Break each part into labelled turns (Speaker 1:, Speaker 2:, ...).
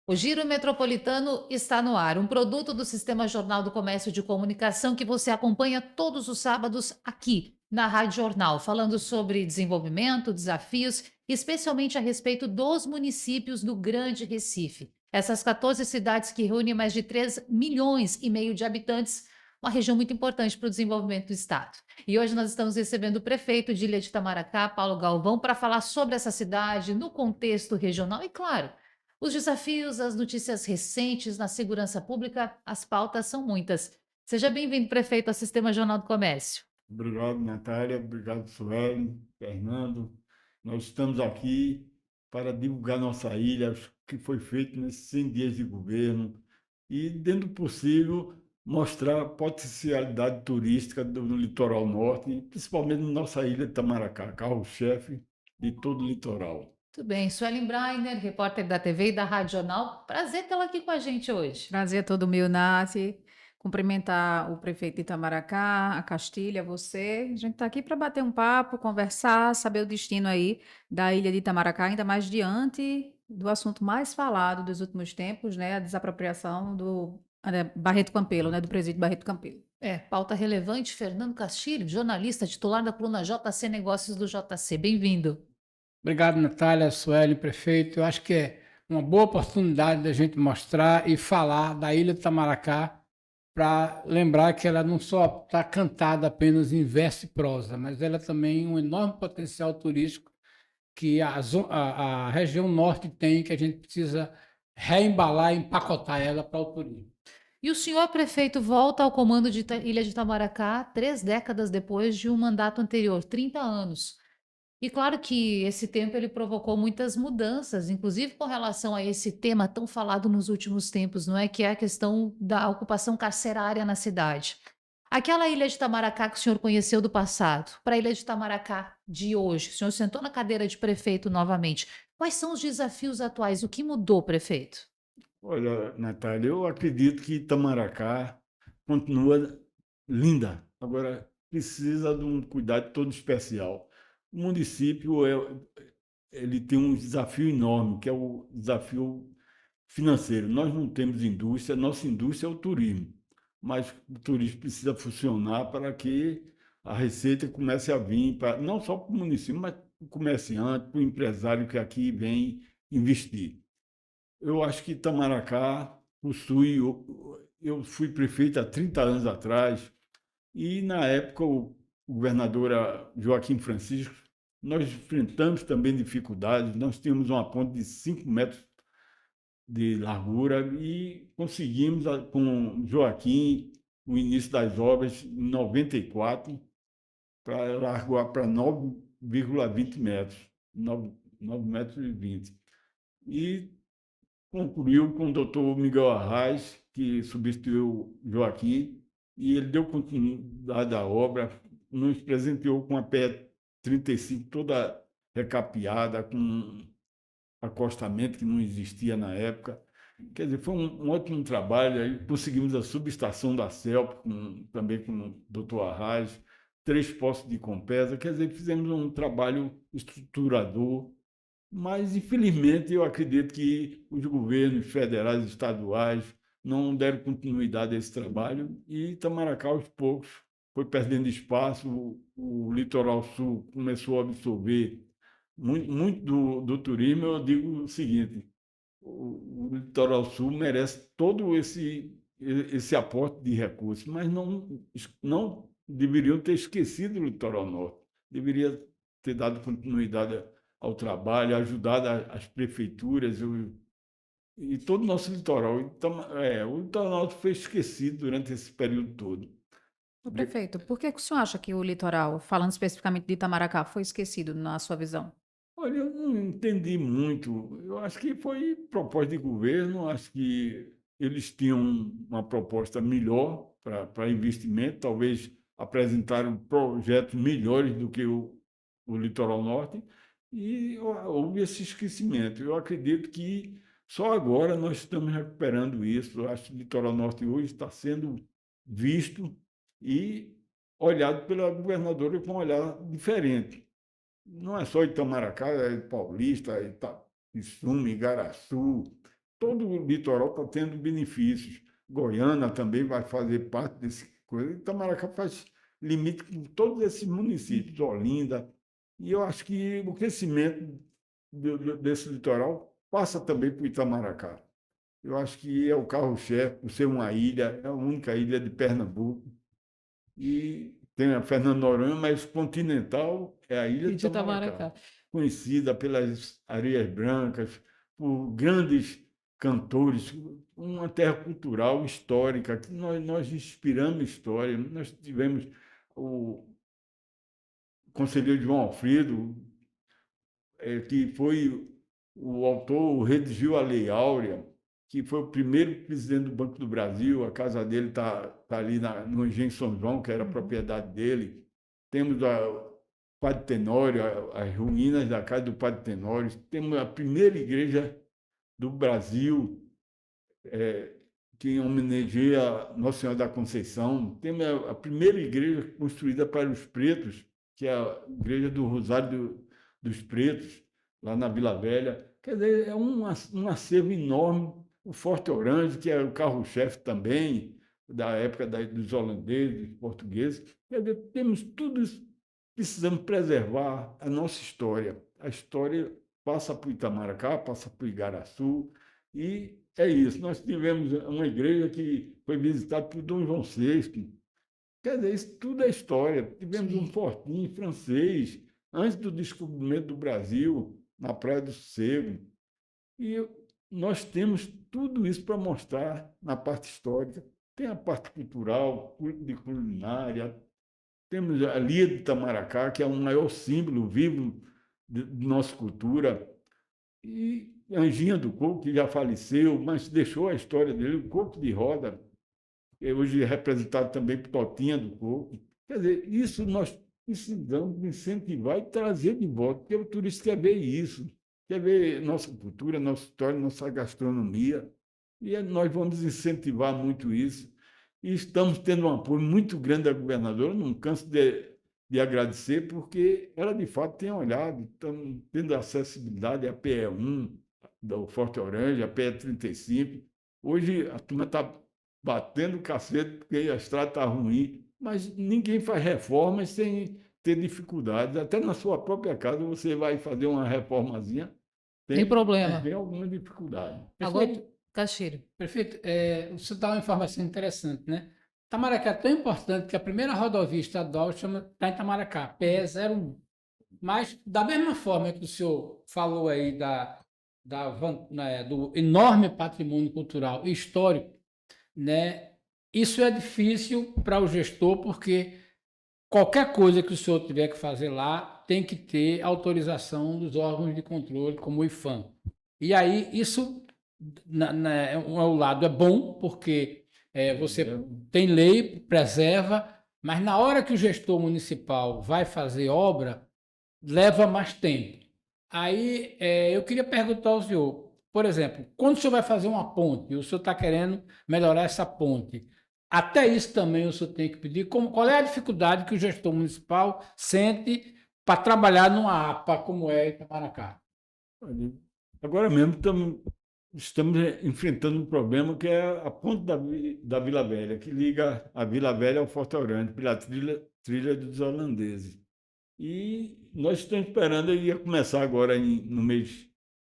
Speaker 1: O Giro Metropolitano está no ar, um produto do Sistema Jornal do Comércio de Comunicação que você acompanha todos os sábados aqui na Rádio Jornal, falando sobre desenvolvimento, desafios, especialmente a respeito dos municípios do Grande Recife. Essas 14 cidades que reúnem mais de 3,5 milhões de habitantes, uma região muito importante para o desenvolvimento do estado. E hoje nós estamos recebendo o prefeito de Ilha de Itamaracá, Paulo Galvão, para falar sobre essa cidade no contexto regional e, claro, os desafios, as notícias recentes na segurança pública, as pautas são muitas. Seja bem-vindo, prefeito, ao Sistema Jornal do Comércio.
Speaker 2: Obrigado, Natália. Obrigado, Sueli, Fernando. Nós estamos aqui para divulgar nossa ilha, o que foi feito nesses 100 dias de governo e, dentro do possível, mostrar a potencialidade turística do litoral norte, principalmente na nossa ilha de Itamaracá, carro-chefe de todo o litoral.
Speaker 1: Tudo bem, Suelen Breiner, repórter da TV e da Rádio Jornal. Prazer tê-la aqui com a gente hoje.
Speaker 3: Prazer é todo meu, Nath. Cumprimentar o prefeito de Itamaracá, a Castilha, você. A gente está aqui para bater um papo, conversar, saber o destino aí da ilha de Itamaracá, ainda mais diante do assunto mais falado dos últimos tempos, né? A desapropriação do Barreto Campelo, né? Do presídio Barreto Campelo.
Speaker 1: Pauta relevante, Fernando Castilho, jornalista titular da coluna JC Negócios do JC. Bem-vindo.
Speaker 4: Obrigado, Natália, Sueli, prefeito. Eu acho que é uma boa oportunidade da gente mostrar e falar da Ilha de Itamaracá para lembrar que ela não só está cantada apenas em verso e prosa, mas ela também um enorme potencial turístico que a região norte tem, que a gente precisa reembalar e empacotar ela para o turismo.
Speaker 1: E o senhor prefeito volta ao comando de Ilha de Itamaracá 3 décadas depois de um mandato anterior, 30 anos. E claro que esse tempo ele provocou muitas mudanças, inclusive com relação a esse tema tão falado nos últimos tempos, não é? Que é a questão da ocupação carcerária na cidade. Aquela ilha de Itamaracá que o senhor conheceu do passado, para a ilha de Itamaracá de hoje, o senhor sentou na cadeira de prefeito novamente. Quais são os desafios atuais? O que mudou, prefeito?
Speaker 2: Olha, Natália, eu acredito que Itamaracá continua linda. Agora, precisa de um cuidado todo especial. O município ele tem um desafio enorme, que é o desafio financeiro. Nós não temos indústria, nossa indústria é o turismo, mas o turismo precisa funcionar para que a receita comece a vir, não só para o município, mas para o comerciante, para o empresário que aqui vem investir. Eu acho que Itamaracá possui. Eu fui prefeito há 30 anos atrás, e na época o governador era Joaquim Francisco. Nós enfrentamos também dificuldades. Nós tínhamos uma ponte de 5 metros de largura e conseguimos, com Joaquim, o início das obras em 94, para largar para 9,20 metros, 9 metros e 20. E concluiu com o doutor Miguel Arraes, que substituiu Joaquim, e ele deu continuidade à obra, nos presenteou com a PE 35 toda recapeada, com acostamento que não existia na época. Quer dizer, foi um ótimo trabalho. Aí conseguimos a subestação da CELP, também com o doutor Arraes, 3 postos de Compesa. Quer dizer, fizemos um trabalho estruturador, mas, infelizmente, eu acredito que os governos federais e estaduais não deram continuidade a esse trabalho e Itamaracá, aos poucos, foi perdendo espaço. O litoral sul começou a absorver muito do turismo. Eu digo o seguinte: o litoral sul merece todo esse aporte de recursos, mas não deveriam ter esquecido o litoral norte. Deveria ter dado continuidade ao trabalho, ajudado as prefeituras e todo o nosso litoral. Então, o litoral norte foi esquecido durante esse período todo.
Speaker 3: O
Speaker 2: De-
Speaker 3: prefeito, por que que o senhor acha que o litoral, falando especificamente de Itamaracá, foi esquecido na sua visão?
Speaker 2: Olha, eu não entendi muito. Eu acho que foi proposta de governo, acho que eles tinham uma proposta melhor para investimento, talvez apresentaram projetos melhores do que o Litoral Norte, e houve esse esquecimento. Eu acredito que só agora nós estamos recuperando isso. Eu acho que o Litoral Norte hoje está sendo visto e olhado pela governadora com um olhar diferente. Não é só Itamaracá, é Paulista, Itapissuma, Igaraçu. todo o litoral está tendo benefícios. Goiânia também vai fazer parte desse coisa. Itamaracá faz limite com todos esses municípios, Olinda. E eu acho que o crescimento desse litoral passa também por Itamaracá. Eu acho que é o carro-chefe, por ser uma ilha, é a única ilha de Pernambuco. E tem a Fernando Noronha, mas continental é a ilha
Speaker 1: E
Speaker 2: de
Speaker 1: de
Speaker 2: Itamaracá,
Speaker 1: Itamaracá.
Speaker 2: conhecida pelas areias brancas, por grandes cantores, uma terra cultural, histórica, que nós inspiramos história. Nós tivemos o conselheiro João Alfredo, que foi o autor, redigiu a Lei Áurea, que foi o primeiro presidente do Banco do Brasil. A casa dele está ali no Engenho São João, que era a propriedade dele. Temos o Padre Tenório, as ruínas da casa do Padre Tenório. Temos a primeira igreja do Brasil, que homenageia Nossa Senhora da Conceição. Temos a primeira igreja construída para os pretos, que é a Igreja do Rosário dos Pretos, lá na Vila Velha. Quer dizer, é um acervo enorme. O Forte Orange, que é o carro-chefe também, da época dos holandeses, dos portugueses. Quer dizer, temos tudo isso. Precisamos preservar a nossa história. A história passa por Itamaracá, passa por Igaraçu, e é isso. Nós tivemos uma igreja que foi visitada por Dom João VI. Quer dizer, isso tudo é história. Tivemos um fortinho francês, antes do descobrimento do Brasil, na Praia do Sossego. E nós temos tudo isso para mostrar na parte histórica. Tem a parte cultural, de culinária. Temos a Lia de Itamaracá, que é o maior símbolo vivo de nossa cultura. E Anjinha do Coco, que já faleceu, mas deixou a história dele, o Coco de Roda, que hoje é representado também por Totinha do Coco. Quer dizer, isso nós precisamos incentivar e trazer de volta, porque o turista quer ver isso, quer ver nossa cultura, nossa história, nossa gastronomia. E nós vamos incentivar muito isso. E estamos tendo um apoio muito grande da governadora, não canso de agradecer, porque ela, de fato, tem olhado, estamos tendo acessibilidade à PE1, do Forte Orange, à PE35. Hoje a turma está batendo cacete porque a estrada está ruim, mas ninguém faz reformas sem ter dificuldades. Até na sua própria casa você vai fazer uma reformazinha,
Speaker 1: Tem problema.
Speaker 2: tem alguma dificuldade.
Speaker 1: Agora, Castilho.
Speaker 4: Prefeito, você dá uma informação interessante, né? Itamaracá é tão importante que a primeira rodovia estadual está em Itamaracá, PE-01. Mas, da mesma forma que o senhor falou aí do enorme patrimônio cultural e histórico, né? Isso é difícil para o gestor, porque qualquer coisa que o senhor tiver que fazer lá tem que ter autorização dos órgãos de controle, como o IFAM. E aí, isso, o lado é bom, porque você tem lei, preserva, mas na hora que o gestor municipal vai fazer obra, leva mais tempo. Aí, eu queria perguntar ao senhor, por exemplo, quando o senhor vai fazer uma ponte, e o senhor está querendo melhorar essa ponte, até isso também o senhor tem que pedir. Qual é a dificuldade que o gestor municipal sente para trabalhar numa APA como é Itamaracá?
Speaker 2: Agora mesmo estamos enfrentando um problema que é a ponte da Vila Velha, que liga a Vila Velha ao Forte Orange, pela trilha dos holandeses. E nós estamos esperando, ele ia começar agora no mês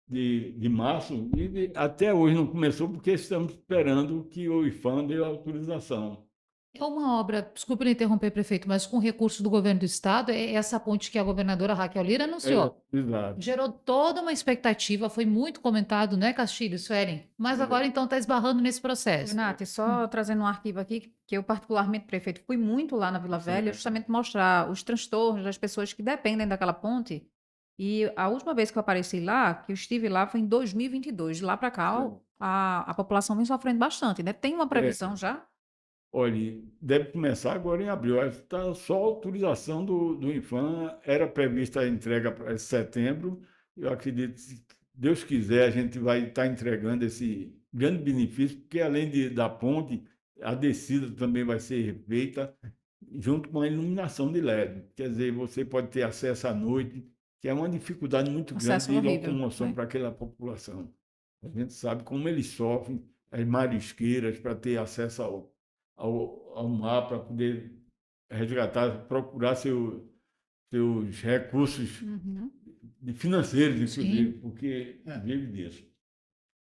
Speaker 2: de março, e até hoje não começou, porque estamos esperando que o IFAM dê a autorização.
Speaker 1: É uma obra, desculpe interromper, prefeito, mas com recurso do governo do estado, é essa ponte que a governadora Raquel Lira anunciou.
Speaker 2: Exato.
Speaker 1: Gerou toda uma expectativa, foi muito comentado, né, Castilho, Suelen? Mas agora, então, está esbarrando nesse processo.
Speaker 3: Renata, só trazendo um arquivo aqui, que eu particularmente, prefeito, fui muito lá na Vila Velha, justamente mostrar os transtornos das pessoas que dependem daquela ponte. E a última vez que eu apareci lá, que eu estive lá, foi em 2022. De lá para cá, a população vem sofrendo bastante, né? Tem uma previsão já?
Speaker 2: Olha, deve começar agora em abril. Está só a autorização do IFAM, era prevista a entrega para setembro. Eu acredito que, se Deus quiser, a gente vai estar entregando esse grande benefício, porque além da ponte, a descida também vai ser feita junto com a iluminação de LED. Quer dizer, você pode ter acesso à noite, que é uma dificuldade muito grande
Speaker 3: Acesso
Speaker 2: de
Speaker 3: horrível,
Speaker 2: locomoção
Speaker 3: né?
Speaker 2: para aquela população. A gente sabe como eles sofrem, as marisqueiras, para ter acesso ao mar, para poder resgatar, procurar seus recursos
Speaker 3: Uhum.
Speaker 2: financeiros, inclusive,
Speaker 1: Sim.
Speaker 2: porque
Speaker 4: É.
Speaker 2: vive disso.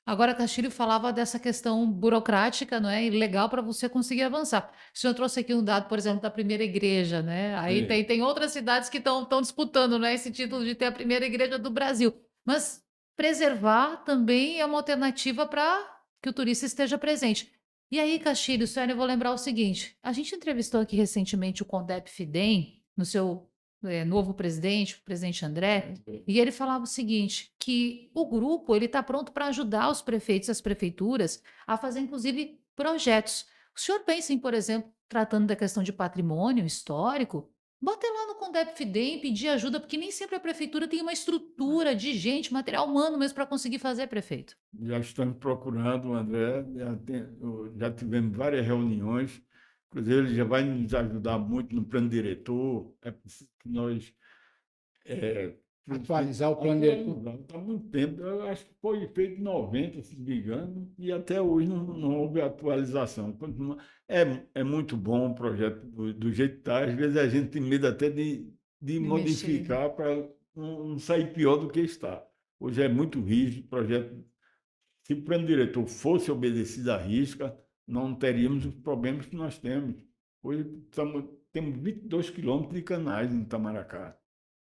Speaker 1: Agora, Castilho falava dessa questão burocrática, não é? E legal para você conseguir avançar. O senhor trouxe aqui um dado, por exemplo, da primeira igreja, né? Aí
Speaker 2: É.
Speaker 1: tem outras cidades que estão disputando, né, esse título de ter a primeira igreja do Brasil. Mas preservar também é uma alternativa para que o turista esteja presente. E aí, Castilho, senhora, eu vou lembrar o seguinte: a gente entrevistou aqui recentemente o Condep Fidem, no seu novo presidente, o presidente André. E ele falava o seguinte, que o grupo ele está pronto para ajudar os prefeitos e as prefeituras a fazer, inclusive, projetos. O senhor pensa em, por exemplo, tratando da questão de patrimônio histórico, bater lá no Condep Fidem, pedir ajuda, porque nem sempre a prefeitura tem uma estrutura de gente, material humano mesmo para conseguir fazer, prefeito.
Speaker 2: Já estamos procurando o André, já tivemos várias reuniões, inclusive ele já vai nos ajudar muito no plano diretor, é preciso que nós
Speaker 4: Atualizar o plano diretor.
Speaker 2: Está muito tempo, eu acho que foi feito em 90, se não me engano, e até hoje não houve atualização. É muito bom o projeto do jeito que está, às vezes a gente tem medo até de
Speaker 3: De mexer.
Speaker 2: modificar para não sair pior do que está. Hoje é muito rígido, o projeto. Se o plano diretor fosse obedecido à risca, não teríamos os problemas que nós temos. Hoje temos 22 quilômetros de canais em Itamaracá.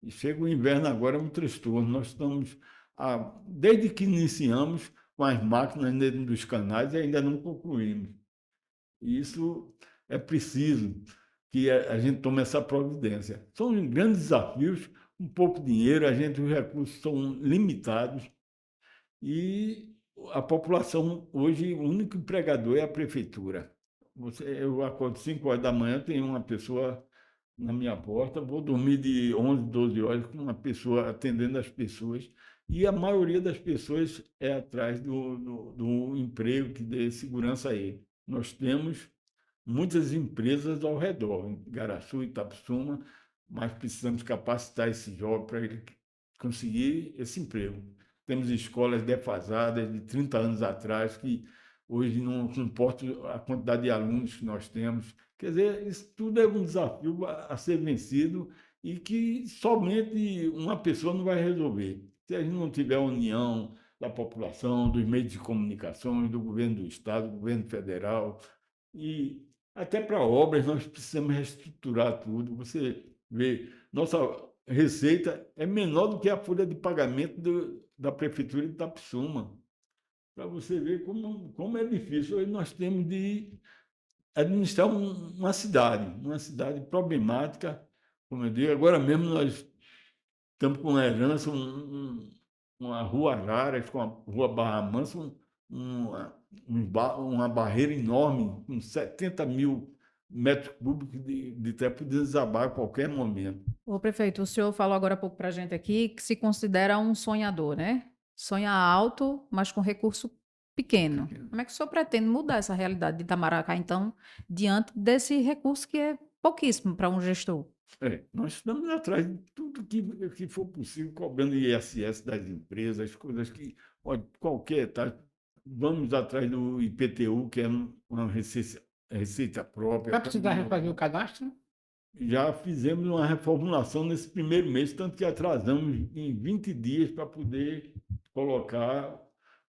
Speaker 2: E chega o inverno agora, é um transtorno. Nós estamos, desde que iniciamos com as máquinas dentro dos canais, e ainda não concluímos. E isso é preciso que a gente tome essa providência. São grandes desafios, um pouco dinheiro, os recursos são limitados e a população, hoje, o único empregador é a prefeitura. Eu acordo 5 horas da manhã, tem uma pessoa na minha porta, vou dormir de 11, 12 horas com uma pessoa atendendo as pessoas, e a maioria das pessoas é atrás do emprego que dê segurança a ele. Nós temos muitas empresas ao redor, em Garaçu, Itapissuma, mas precisamos capacitar esse jovem para ele conseguir esse emprego. Temos escolas defasadas de 30 anos atrás que hoje não comportam a quantidade de alunos que nós temos. Quer dizer, isso tudo é um desafio a ser vencido e que somente uma pessoa não vai resolver. Se a gente não tiver a união da população, dos meios de comunicação, do governo do Estado, do governo federal, e até para obras nós precisamos reestruturar tudo. Você vê, nossa receita é menor do que a folha de pagamento da Prefeitura de Itapissuma. Para você ver como é difícil. Hoje nós temos de administrar uma cidade problemática, como eu digo. Agora mesmo nós estamos com uma herança, uma rua Araras, com a rua Barra Mansa, uma barreira enorme, com 70.000 metros cúbicos de terra, podendo desabar a qualquer momento.
Speaker 3: Ô, prefeito, o senhor falou agora há pouco para a gente aqui que se considera um sonhador, né? Sonha alto, mas com recurso pequeno. Como é que o senhor pretende mudar essa realidade de Itamaracá, então, diante desse recurso que é pouquíssimo para um gestor?
Speaker 2: Nós estamos atrás de tudo que for possível, cobrando ISS das empresas, coisas que, olha, qualquer, tá? Vamos atrás do IPTU, que é uma receita própria.
Speaker 4: Vai precisar refazer o cadastro?
Speaker 2: Já fizemos uma reformulação nesse primeiro mês, tanto que atrasamos em 20 dias para poder colocar,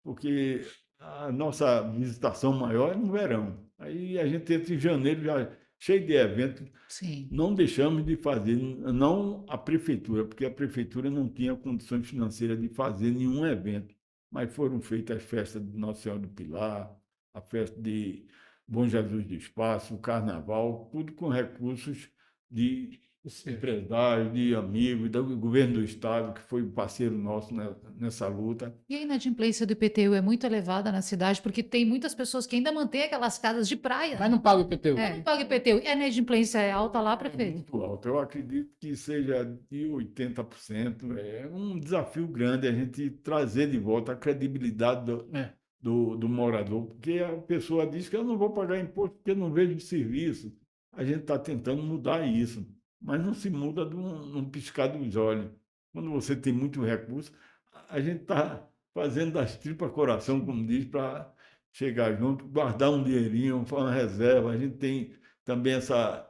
Speaker 2: porque a nossa visitação maior é no verão. Aí a gente entra em janeiro já cheio de eventos.
Speaker 1: Sim.
Speaker 2: Não deixamos de fazer, não a prefeitura, porque a prefeitura não tinha condições financeiras de fazer nenhum evento, mas foram feitas as festas de Nossa Senhora do Pilar, a festa de Bom Jesus do Espaço, o Carnaval, tudo com recursos de empresários, de amigos, do governo do Estado, que foi um parceiro nosso nessa luta.
Speaker 1: E a inadimplência do IPTU é muito elevada na cidade, porque tem muitas pessoas que ainda mantêm aquelas casas de praia.
Speaker 4: Mas não paga o IPTU.
Speaker 1: Não paga IPTU. E a inadimplência é alta lá,
Speaker 2: É
Speaker 1: prefeito?
Speaker 2: muito alto. Eu acredito que seja de 80%. É um desafio grande a gente trazer de volta a credibilidade do morador, porque a pessoa diz que eu não vou pagar imposto porque eu não vejo serviço. A gente está tentando mudar isso, mas não se muda num piscar dos olhos. Quando você tem muito recurso, a gente está fazendo das tripas coração, como diz, para chegar junto, guardar um dinheirinho, uma reserva. A gente tem também essa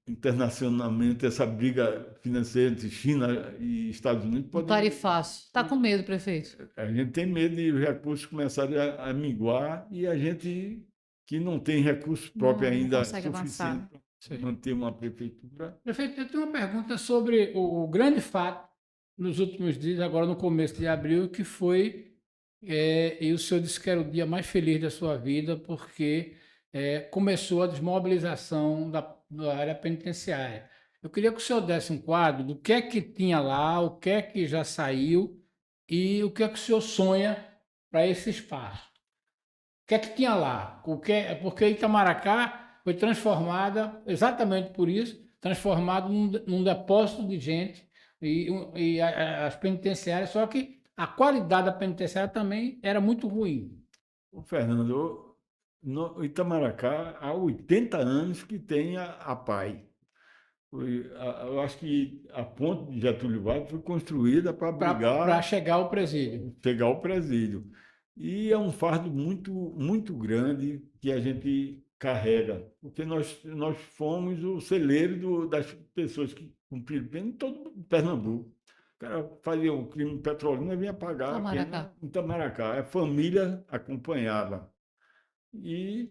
Speaker 2: internacionalmente, essa briga financeira entre China e Estados Unidos.
Speaker 1: Não pare fácil. Está com medo, prefeito?
Speaker 2: A gente tem medo de os recursos começarem a minguar e a gente que não tem recursos próprios
Speaker 3: Não
Speaker 2: ainda
Speaker 3: consegue avançar.
Speaker 2: suficiente para manter uma prefeitura.
Speaker 4: Prefeito, eu tenho uma pergunta sobre o grande fato nos últimos dias, agora no começo de abril, que foi, e o senhor disse que era o dia mais feliz da sua vida, porque começou a desmobilização da área penitenciária. Eu queria que o senhor desse um quadro do que é que tinha lá, o que é que já saiu e o que é que o senhor sonha para esse espaço. O que é que tinha lá? Porque Itamaracá foi transformada, exatamente por isso, transformado num depósito de gente e as penitenciárias, só que a qualidade da penitenciária também era muito ruim.
Speaker 2: Ô, Fernando, no Itamaracá há 80 anos que tem a PAI. Eu acho que a ponte de Getúlio Vargas foi construída para
Speaker 4: Para
Speaker 2: abrigar,
Speaker 4: chegar ao presídio.
Speaker 2: pegar o presídio. E é um fardo muito grande que a gente carrega, porque nós fomos o celeiro das pessoas que cumpriram pena em todo Pernambuco. O cara fazia um crime petrolino e vinha pagar a
Speaker 1: Itamaracá.
Speaker 2: pena em Itamaracá. A família acompanhava. E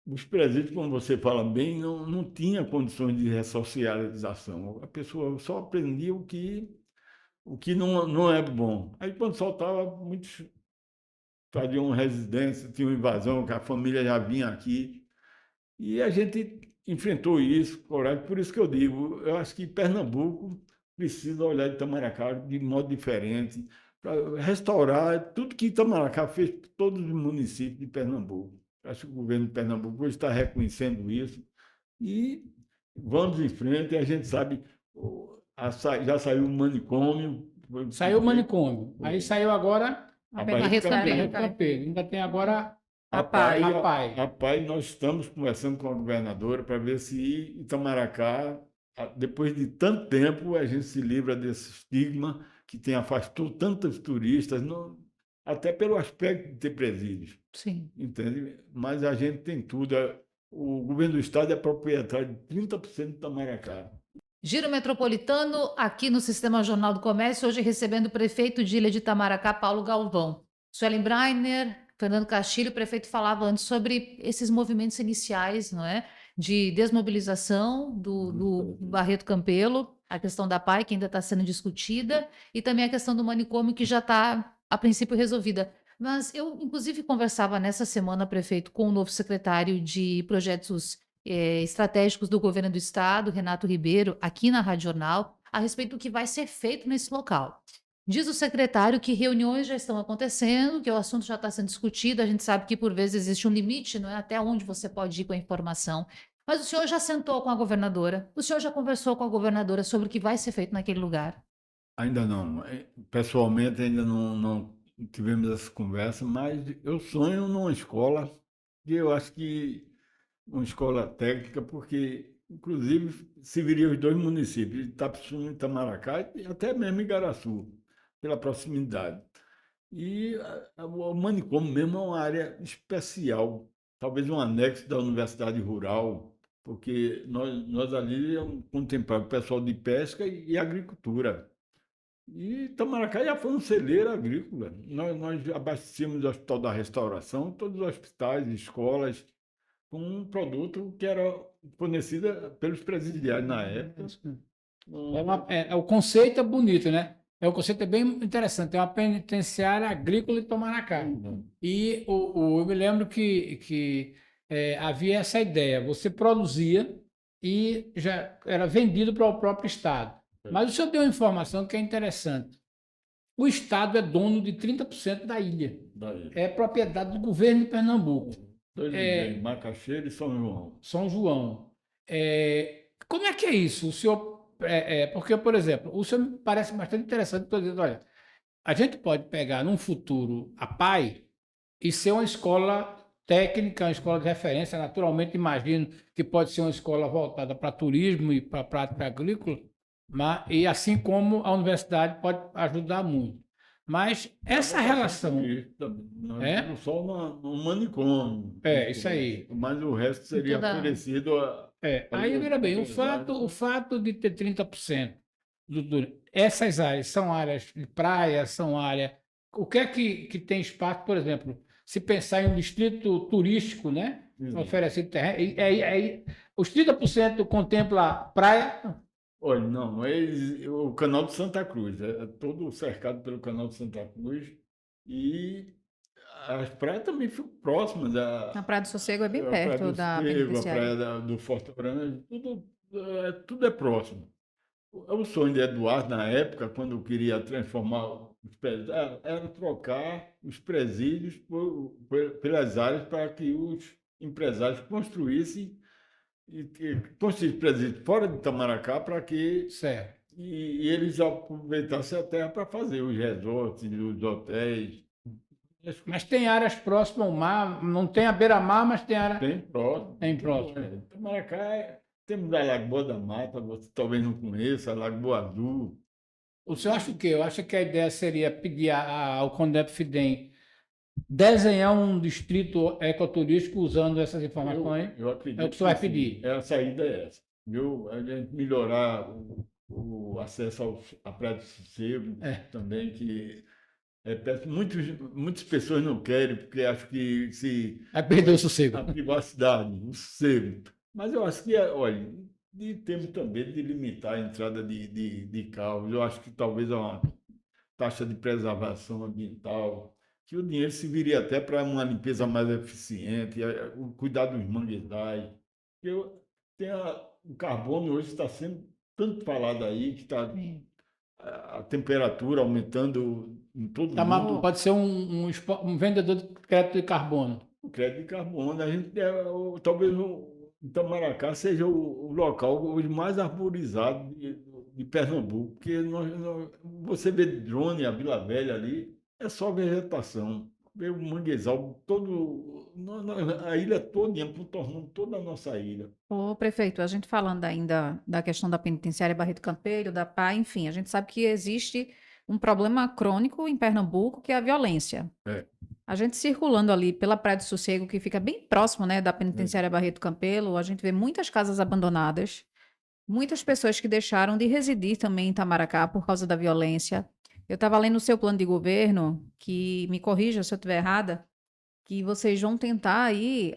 Speaker 2: os presídios, como você fala bem, não tinha condições de ressocialização. A pessoa só aprendia o que não é bom. Aí, quando soltava, muitos faziam residência, tinham invasão, que a família já vinha aqui. E a gente enfrentou isso, coragem. Por isso que eu digo, eu acho que Pernambuco precisa olhar Itamaracá de modo diferente, para restaurar tudo que Itamaracá fez por todos os municípios de Pernambuco. Acho que o governo de Pernambuco hoje está reconhecendo isso e vamos em frente. A gente sabe, já saiu o manicômio.
Speaker 4: Saiu o manicômio. Aí saiu agora
Speaker 3: A
Speaker 1: Barreto Campeiro.
Speaker 4: Barreto Campeiro. Ainda tem agora
Speaker 3: A PAI.
Speaker 4: a PAI.
Speaker 2: Rapaz, nós estamos conversando com a governadora para ver se Itamaracá, depois de tanto tempo, a gente se livra desse estigma que afastou tantos turistas, até pelo aspecto de ter presídios,
Speaker 1: Sim.
Speaker 2: entende? Mas a gente tem tudo. O governo do estado é proprietário de 30% de Itamaracá.
Speaker 1: Giro Metropolitano, aqui no Sistema Jornal do Comércio, hoje recebendo o prefeito de Ilha de Itamaracá, Paulo Galvão. Suelen Breiner, Fernando Castilho, o prefeito falava antes sobre esses movimentos iniciais, não é? De desmobilização do Barreto Campelo, a questão da PAI, que ainda está sendo discutida, e também a questão do manicômio, que já está, a princípio, resolvida. Mas eu, inclusive, conversava nessa semana, prefeito, com o novo secretário de projetos estratégicos do governo do estado, Renato Ribeiro, aqui na Rádio Jornal, a respeito do que vai ser feito nesse local. Diz o secretário que reuniões já estão acontecendo, que o assunto já está sendo discutido, a gente sabe que por vezes existe um limite, não é? Até onde você pode ir com a informação. Mas o senhor já sentou com a governadora? O senhor já conversou com a governadora sobre o que vai ser feito naquele lugar?
Speaker 2: Ainda não. Pessoalmente, ainda não tivemos essa conversa, mas eu sonho numa escola, que eu acho que uma escola técnica, porque, inclusive, serviria os dois municípios, Itapissuma e Itamaracá, e até mesmo Igaraçu, pela proximidade. E o manicômio mesmo é uma área especial, talvez um anexo da Universidade Rural, porque nós ali contemplamos o pessoal de pesca e agricultura. E Itamaracá já foi um celeiro agrícola. Nós abastecíamos o Hospital da Restauração, todos os hospitais, escolas, com um produto que era fornecido pelos presidiários na época.
Speaker 4: O conceito é bonito, né? O conceito é bem interessante. É uma penitenciária agrícola de Itamaracá. E eu me lembro que havia essa ideia. Você produzia e já era vendido para o próprio Estado. Mas o senhor deu uma informação que é interessante. O Estado é dono de 30% da ilha. É propriedade do governo de Pernambuco.
Speaker 2: Macaxeira e São João.
Speaker 4: São João. Como é que é isso? O senhor, porque, por exemplo, o senhor me parece bastante interessante, por dizendo, olha, a gente pode pegar num futuro a PAI e ser uma escola técnica, uma escola de referência, naturalmente imagino que pode ser uma escola voltada para turismo e para a prática agrícola, E assim como a universidade pode ajudar muito. Mas essa relação
Speaker 2: Nós
Speaker 4: é,
Speaker 2: temos só um manicômio,
Speaker 4: isso aí.
Speaker 2: mas o resto seria
Speaker 1: Toda
Speaker 2: oferecido a
Speaker 4: Aí, veja bem, o
Speaker 2: universidade.
Speaker 4: fato de ter 30% essas áreas são áreas de praia, são áreas. O que é que tem espaço, por exemplo, se pensar em um distrito turístico, né? Oferecido terreno, os 30% contempla praia.
Speaker 2: Olha, não, o Canal de Santa Cruz é todo cercado pelo Canal de Santa Cruz e as praias também ficam próximas
Speaker 3: Na Praia do Sossego é bem
Speaker 2: a Praia
Speaker 3: perto
Speaker 2: do
Speaker 3: da
Speaker 2: Sossego, a
Speaker 3: penitenciária.
Speaker 2: Praia do Forte Orange, tudo é próximo. O sonho de Eduardo, na época, quando queria transformar os presídios, era trocar os presídios pelas áreas para que os empresários construíssem construíssem presídios fora de Itamaracá para que
Speaker 4: Certo.
Speaker 2: e eles aproveitassem a terra para fazer os resorts, os hotéis.
Speaker 4: Mas tem áreas próximas ao mar, não tem a beira-mar, mas tem área.
Speaker 2: Tem próximo.
Speaker 4: Tem próximo.
Speaker 2: Itamaracá temos a Lagoa da Mata, você talvez não conheça, a Lagoa Azul.
Speaker 4: O senhor acha o quê? Eu acho que a ideia seria pedir ao CONDEP FIDEM desenhar um distrito ecoturístico usando essas informações.
Speaker 2: Eu acredito
Speaker 4: É o que você vai
Speaker 2: sim.
Speaker 4: pedir.
Speaker 2: A saída é essa. Viu? A gente melhorar o acesso à Praia do Sossego também, que é péssimo. Muitas pessoas não querem, porque acham que se
Speaker 4: Vai perder o sossego.
Speaker 2: a privacidade, o sossego. Mas eu acho que, olha, temos também de limitar a entrada de carros. Eu acho que talvez uma taxa de preservação ambiental, que o dinheiro se viria até para uma limpeza mais eficiente, o cuidar dos manguezais. O carbono hoje está sendo tanto falado aí, que está a temperatura aumentando em todo mundo.
Speaker 4: Pode ser um vendedor de crédito de carbono.
Speaker 2: O crédito de carbono, a gente talvez o Itamaracá seja o local hoje mais arborizado de Pernambuco, porque você vê drone, a Vila Velha ali, é só vegetação. Vê o manguezal todo, a ilha toda, contornando toda a nossa ilha.
Speaker 3: Ô, prefeito, a gente falando ainda da questão da penitenciária Barreto Campelho, da PA, enfim, a gente sabe que existe um problema crônico em Pernambuco, que é a violência. A gente circulando ali pela Praia do Sossego, que fica bem próximo, né, da penitenciária Barreto Campelo, a gente vê muitas casas abandonadas, muitas pessoas que deixaram de residir também em Itamaracá por causa da violência. Eu estava lendo o seu plano de governo, que me corrija se eu estiver errada, que vocês vão tentar aí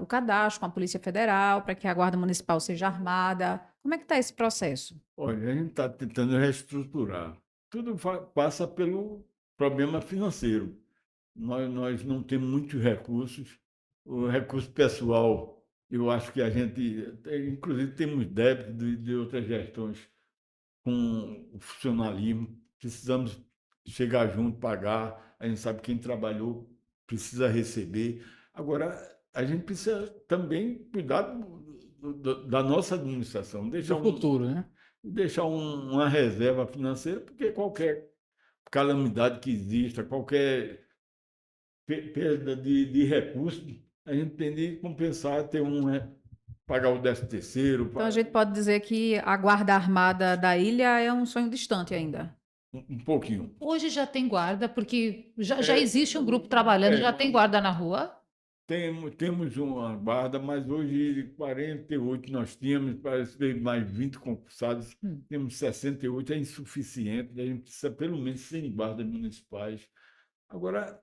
Speaker 3: o cadastro com a Polícia Federal para que a Guarda Municipal seja armada. Como é que está esse processo?
Speaker 2: Olha, a gente está tentando reestruturar. Tudo passa pelo problema financeiro. Nós não temos muitos recursos. O recurso pessoal, eu acho que a gente, inclusive, temos débito de outras gestões com o funcionalismo. Precisamos chegar junto, pagar. A gente sabe que quem trabalhou precisa receber. Agora, a gente precisa também cuidar da nossa administração,
Speaker 4: Do futuro, né?
Speaker 2: deixar uma reserva financeira, porque qualquer calamidade que exista, qualquer perda de recursos, a gente tem de compensar, pagar o 13º.
Speaker 3: Então a gente pode dizer que a guarda armada da ilha é um sonho distante ainda.
Speaker 2: Um pouquinho.
Speaker 1: Hoje já tem guarda, porque já existe um grupo trabalhando, já tem guarda na rua?
Speaker 2: Temos uma guarda, mas hoje 48 nós tínhamos, parece ter mais 20 concursados, temos 68, é insuficiente, a gente precisa pelo menos 100 guardas municipais. Agora,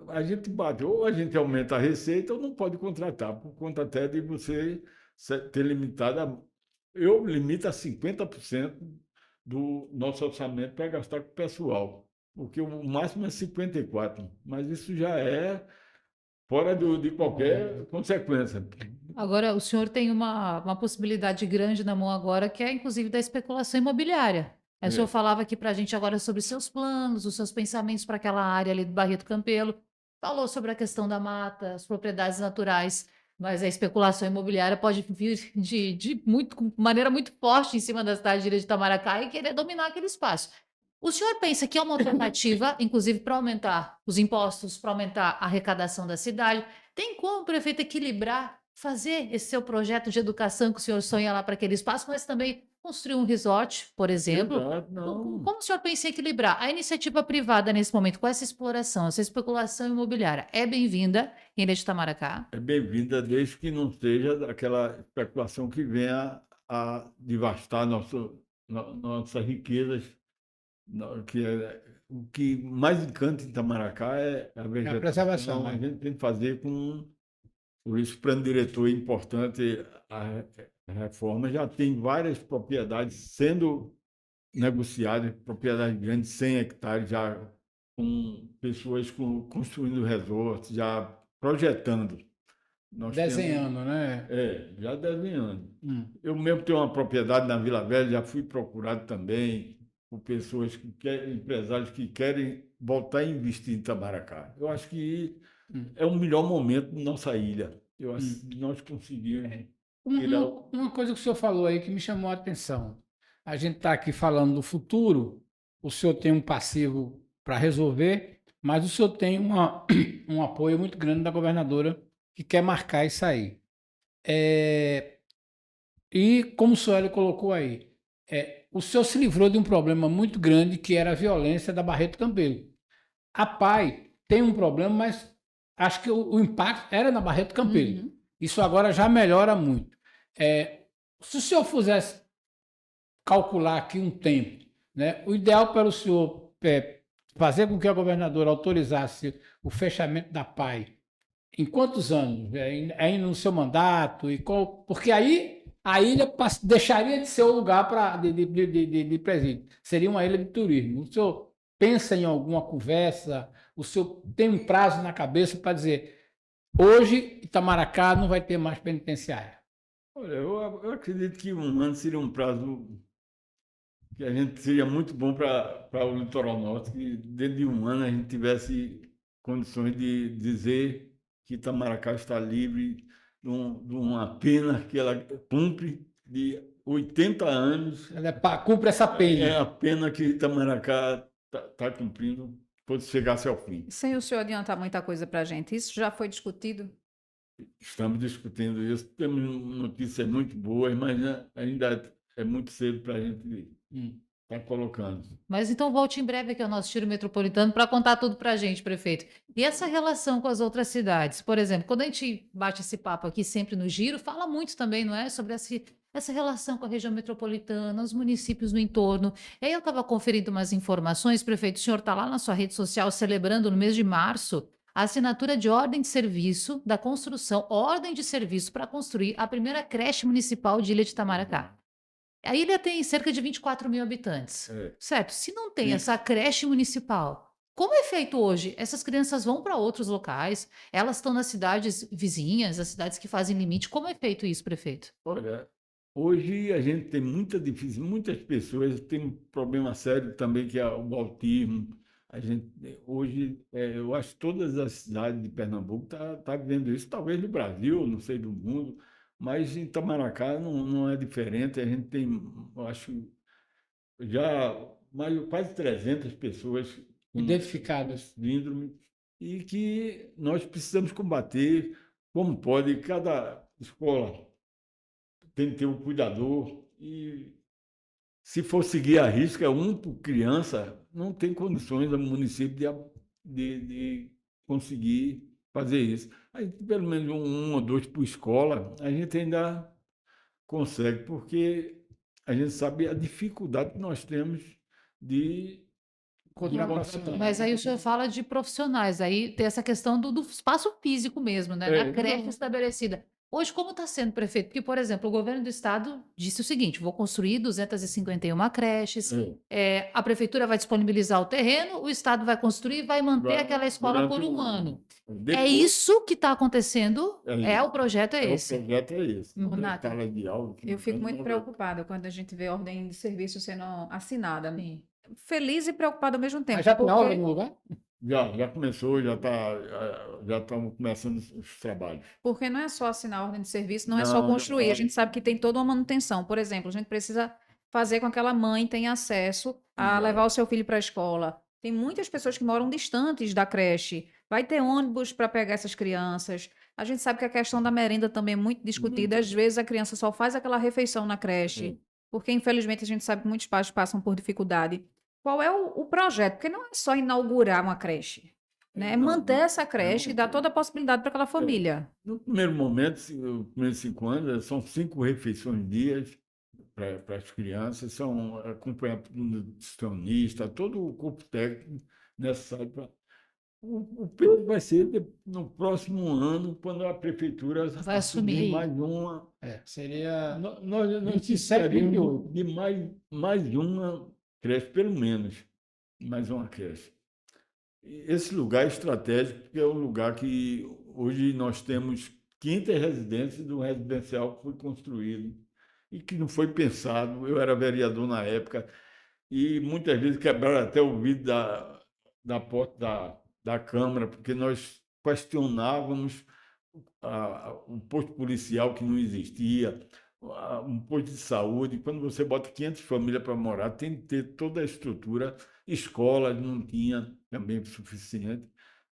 Speaker 2: a gente bate, ou a gente aumenta a receita ou não pode contratar, por conta até de você ter limitado, eu limito a 50% do nosso orçamento para gastar com o pessoal, porque o máximo é 54%, mas isso já é fora de qualquer consequência.
Speaker 1: Agora, o senhor tem uma possibilidade grande na mão agora, que é inclusive da especulação imobiliária. O senhor falava aqui para a gente agora sobre os seus planos, os seus pensamentos para aquela área ali do Barreto Campelo. Falou sobre a questão da mata, as propriedades naturais, mas a especulação imobiliária pode vir de maneira muito forte em cima da cidade de Itamaracá e querer dominar aquele espaço. O senhor pensa que é uma alternativa, inclusive para aumentar os impostos, para aumentar a arrecadação da cidade? Tem como o prefeito equilibrar, fazer esse seu projeto de educação que o senhor sonha lá para aquele espaço, mas também construir um resort, por exemplo.
Speaker 2: Exato,
Speaker 1: Co-
Speaker 2: não.
Speaker 1: Como o senhor pensa em equilibrar a iniciativa privada nesse momento com essa exploração, essa especulação imobiliária? É bem-vinda em Ilha de Itamaracá?
Speaker 2: É bem-vinda desde que não seja aquela especulação que venha a devastar nossas riquezas, que o que mais encanta em Itamaracá é a
Speaker 4: É a preservação,
Speaker 2: vegetação. A
Speaker 4: né?
Speaker 2: gente tem que fazer por isso, o plano diretor é importante, a reforma já tem várias propriedades sendo negociadas, propriedades grandes, 100 hectares, já com pessoas construindo resorts, já projetando. Nós temos,
Speaker 4: Desenhando, né?
Speaker 2: já desenhando.
Speaker 4: Hum.
Speaker 2: Eu mesmo tenho uma propriedade na Vila Velha, já fui procurado também por pessoas empresários que querem voltar a investir em Itamaracá. Eu acho que
Speaker 4: Hum.
Speaker 2: é o melhor momento da nossa ilha. Eu acho
Speaker 4: Hum.
Speaker 2: que nós conseguimos
Speaker 4: Um-
Speaker 2: tirar.
Speaker 4: uma coisa que o senhor falou aí que me chamou a atenção. A gente está aqui falando do futuro, o senhor tem um passivo para resolver, mas o senhor tem um apoio muito grande da governadora que quer marcar isso aí. E como o senhor colocou aí, o senhor se livrou de um problema muito grande que era a violência da Barreto Campelo. A PAI tem um problema, mas acho que o impacto era na Barreto Campelo.
Speaker 3: Uhum.
Speaker 4: Isso agora já melhora muito. Se o senhor fizesse calcular aqui um tempo, né, o ideal para o senhor fazer com que a governadora autorizasse o fechamento da PAI, em quantos anos? Ainda no seu mandato? Porque aí a ilha deixaria de ser o lugar de presídio. Seria uma ilha de turismo. O senhor pensa em alguma conversa? O senhor tem um prazo na cabeça para dizer hoje Itamaracá não vai ter mais penitenciária?
Speaker 2: Olha, eu acredito que um ano seria um prazo que a gente seria muito bom para o litoral norte, que dentro de um ano a gente tivesse condições de dizer que Itamaracá está livre de uma pena que ela cumpre de 80 anos.
Speaker 4: Ela cumpre essa
Speaker 2: É
Speaker 4: pena.
Speaker 2: a pena que Itamaracá está cumprindo, quando chegasse ao fim.
Speaker 3: Sem o senhor adiantar muita coisa para a gente, isso já foi discutido?
Speaker 2: Estamos discutindo isso, temos notícias muito boas, mas né, ainda é muito cedo para a gente estar colocando.
Speaker 1: Mas então volte em breve aqui ao nosso Tiro Metropolitano para contar tudo para a gente, prefeito. E essa relação com as outras cidades? Por exemplo, quando a gente bate esse papo aqui sempre no Giro, fala muito também, não é? Sobre essa relação com a região metropolitana, os municípios no entorno. E aí eu estava conferindo umas informações, prefeito, o senhor está lá na sua rede social celebrando no mês de março a assinatura de ordem de serviço da construção, ordem de serviço para construir a primeira creche municipal de Ilha de Itamaracá. A ilha tem cerca de 24 mil habitantes,
Speaker 2: É.
Speaker 1: certo? Se não tem
Speaker 2: Sim.
Speaker 1: essa creche municipal, como é feito hoje? Essas crianças vão para outros locais, elas estão nas cidades vizinhas, as cidades que fazem limite. Como é feito isso, prefeito?
Speaker 2: Olha, hoje a gente tem muitas pessoas têm um problema sério também, que é o autismo. A gente, hoje, eu acho que todas as cidades de Pernambuco tá vivendo isso, talvez no Brasil, não sei do mundo, mas em Itamaracá não é diferente. A gente tem, eu acho, já quase 300 pessoas com
Speaker 4: Identificadas.
Speaker 2: síndrome e que nós precisamos combater como pode. Cada escola tem que ter um cuidador e, se for seguir a risca, um por criança, não tem condições do município de conseguir fazer isso. Aí, pelo menos um ou dois por escola, a gente ainda consegue, porque a gente sabe a dificuldade que nós temos de contratar.
Speaker 1: Mas aí o senhor fala de profissionais, aí tem essa questão do espaço físico mesmo, né? Da creche
Speaker 2: Não.
Speaker 1: estabelecida. Hoje, como está sendo, prefeito? Porque, por exemplo, o governo do estado disse o seguinte: vou construir 251 creches, a prefeitura vai disponibilizar o terreno, o estado vai construir e vai manter aquela escola por
Speaker 2: Durante
Speaker 1: um ano. É
Speaker 2: Depois,
Speaker 1: isso que está acontecendo?
Speaker 2: É
Speaker 1: O projeto é
Speaker 2: o
Speaker 1: esse.
Speaker 2: projeto é esse.
Speaker 1: Uhum.
Speaker 2: A
Speaker 3: Nata,
Speaker 2: escala de aula,
Speaker 3: eu fico muito
Speaker 2: não-
Speaker 3: preocupada quando a gente vê ordem de serviço sendo assinada.
Speaker 1: Sim.
Speaker 3: Feliz e preocupada ao mesmo tempo.
Speaker 4: Mas já tem
Speaker 3: porque-
Speaker 4: aula no lugar?
Speaker 2: Já começou, já estamos começando os trabalhos.
Speaker 3: Porque não é só assinar a ordem de serviço, não é
Speaker 2: Não,
Speaker 3: só
Speaker 2: não
Speaker 3: construir. A
Speaker 2: pode.
Speaker 3: gente sabe que tem toda uma manutenção. Por exemplo, a gente precisa fazer com que aquela mãe tenha acesso a
Speaker 2: Exato.
Speaker 3: levar o seu filho para a escola. Tem muitas pessoas que moram distantes da creche. Vai ter ônibus para pegar essas crianças. A gente sabe que a questão da merenda também é muito discutida. Às vezes a criança só faz aquela refeição na creche. Porque infelizmente a gente sabe que muitos pais passam por dificuldade. Qual é o projeto? Porque não é só inaugurar uma creche, né? É
Speaker 2: Não,
Speaker 3: manter essa creche e dar
Speaker 2: não.
Speaker 3: toda a possibilidade para aquela
Speaker 2: É,
Speaker 3: família.
Speaker 2: no primeiro momento, os primeiros 5 anos, são 5 refeições dias para as crianças, são acompanhados por um nutricionista, todo o corpo técnico necessário para. O período vai ser no próximo ano, quando a prefeitura
Speaker 1: Vai
Speaker 2: assumir
Speaker 1: assumir.
Speaker 2: mais uma.
Speaker 4: Seria
Speaker 2: Nós
Speaker 4: 27,
Speaker 2: precisaríamos
Speaker 4: 28.
Speaker 2: de mais uma creche, pelo menos, mais uma creche. Esse lugar é estratégico, porque é um lugar que hoje nós temos 500 residências do residencial que foi construído e que não foi pensado. Eu era vereador na época e muitas vezes quebraram até o vidro da porta da Câmara, porque nós questionávamos um posto policial que não existia, um posto de saúde. Quando você bota 500 famílias para morar, tem que ter toda a estrutura. Escolas não tinha também o suficiente.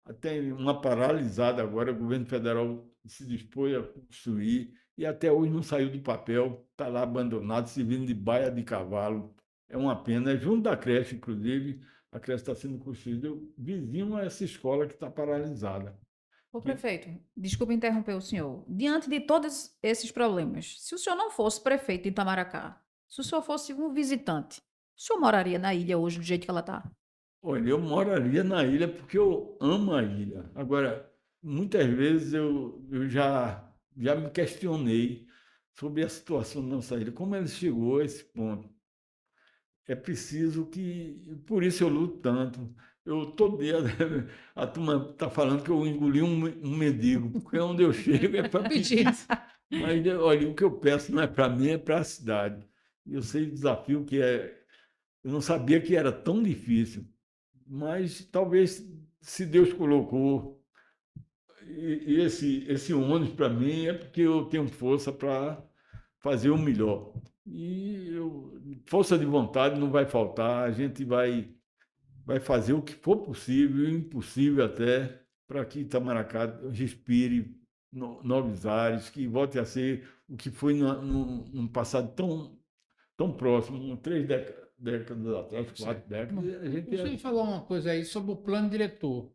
Speaker 2: Até uma paralisada agora, o governo federal se dispôs a construir e até hoje não saiu do papel, está lá abandonado, servindo de baia de cavalo. É uma pena, é junto da creche, inclusive, a creche está sendo construída vizinho a essa escola que está paralisada.
Speaker 3: Ô, prefeito, desculpe interromper o senhor. Diante de todos esses problemas, se o senhor não fosse prefeito de Itamaracá, se o senhor fosse um visitante, o senhor moraria na ilha hoje do jeito que ela está?
Speaker 2: Olha, eu moraria na ilha porque eu amo a ilha. Agora, muitas vezes eu já me questionei sobre a situação da nossa ilha, como ela chegou a esse ponto. É preciso que. Por isso eu luto tanto. Eu todo dia a turma está falando que eu engoli um mendigo, porque onde eu chego é para pedir.
Speaker 1: Pedido.
Speaker 2: Mas, olha, o que eu peço não é para mim, é para a cidade. Eu sei o desafio que é. Eu não sabia que era tão difícil, mas talvez se Deus colocou e esse ônus para mim é porque eu tenho força para fazer o melhor. Força de vontade não vai faltar, a gente vai fazer o que for possível, o impossível até, para que Itamaracá respire novos ares, que volte a ser o que foi num passado tão próximo, 3 décadas atrás,
Speaker 4: Certo.
Speaker 2: 4 décadas, a gente
Speaker 4: Você falou uma coisa aí sobre o plano diretor.